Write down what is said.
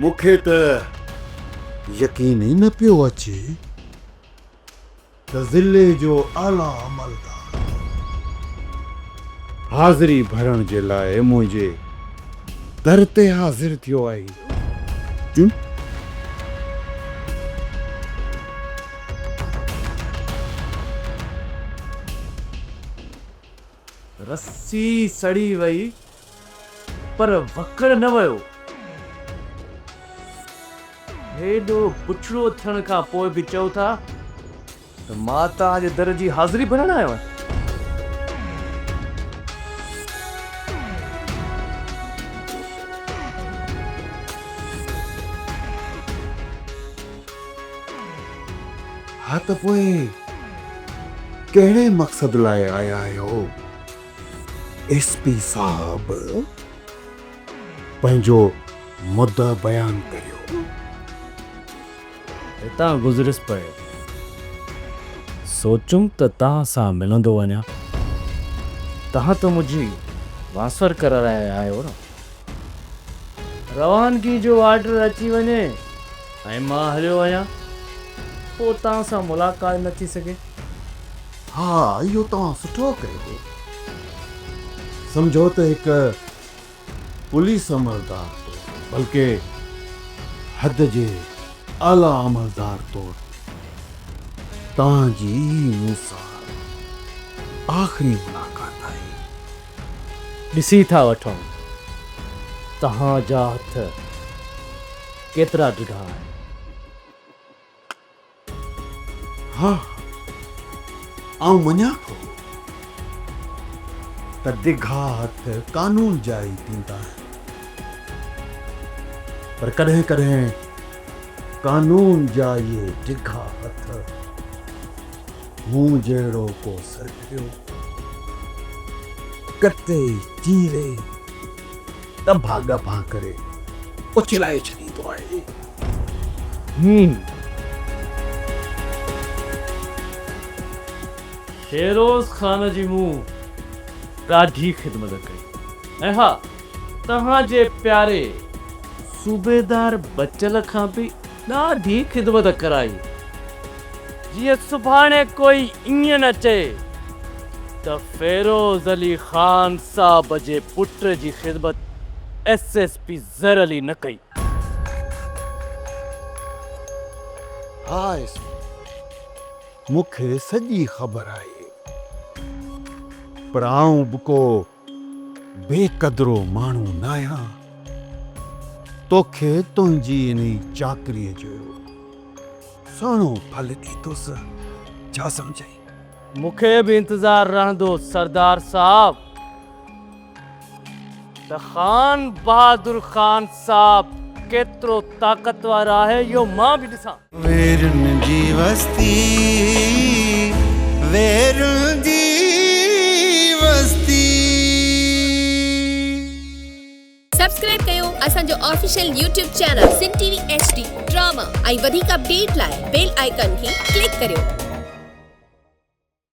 मूंखे त यकीन ई न पियो अचे त ज़िले जो आला अमलदार हाज़िरी भरण जे लाइ मुंहिंजे दर ते हाज़िर थियो आहे। रस्सी सड़ी वई पर वकड़ न वियो। हेॾो पुछड़ो थियण खां पोइ बि चओ था त मां तव्हांजे दर जी हाज़िरी भरण आयो आहियां। हा त पोइ कहिड़े मक़सद लाइ आया आहियो? एसपी साहब पंहिंजो मुद्दा बयान करियो। हितां गुज़रिस पियो सोचुम त तव्हां सां मिलंदो वञा। तव्हां त मुंहिंजी ट्रांसफर कराए आयो न। रवानगी जो ऑर्डर अची वञे ऐं मां हलियो वञा पोइ तव्हां सां मुलाक़ात न थी सघे। हा, इहो तव्हां सुठो कयो। सम्झो त हिकु पुलिस अमलदार बल्कि हद जे आला अमलदार तौर तव्हांजी मूंसां आख़िरी मुलाक़ात आहे। ॾिसी था वठूं तव्हांजा हथ केतिरा ढिघा आहिनि। हा, आउं मञा थो त ढिघा हथ कानून जा ई थींदा आहिनि, पर कॾहिं कॾहिं कानून जा इहे ढिघा हथ मूं जहिड़ो को सरखियो कटे चीरे दफ़ा दफ़ा करे उछलाए छॾींदो आहे। फेरोज़ ख़ान जी मूं ॾाढी ख़िदमत कई ऐं हा तव्हांजे प्यारे सूबेदार बचल खां बि ॾाढी ख़िदमत कराई। जीअं सुभाणे कोई ईअं न चए त फेरोज़ अली ख़ान साहब जे पुट जी ख़िदमत एसएसपी ज़र अली न कई। हा, मूंखे सॼी ख़बर आहे, पर आउं बि को बेक़दरो माण्हू न आहियां। तोखे तुंहिंजी इन चाकरीअ जो सुहिणो फल ॾींदुसि, छा सम्झई? मूंखे बि इंतज़ार रहंदो सरदार साहब त ख़ान बहादुर ख़ान साहब केतिरो ताक़तवर आहे इहो मां बि ॾिसां। वेरुन जी वस्ती, वेरुन जी वस्ती। सब्सक्राइब कयो असांजो official YouTube channel Sindh TV HD drama ऐं वधीक अपडेट लाइ बेल आइकन खे क्लिक करियो।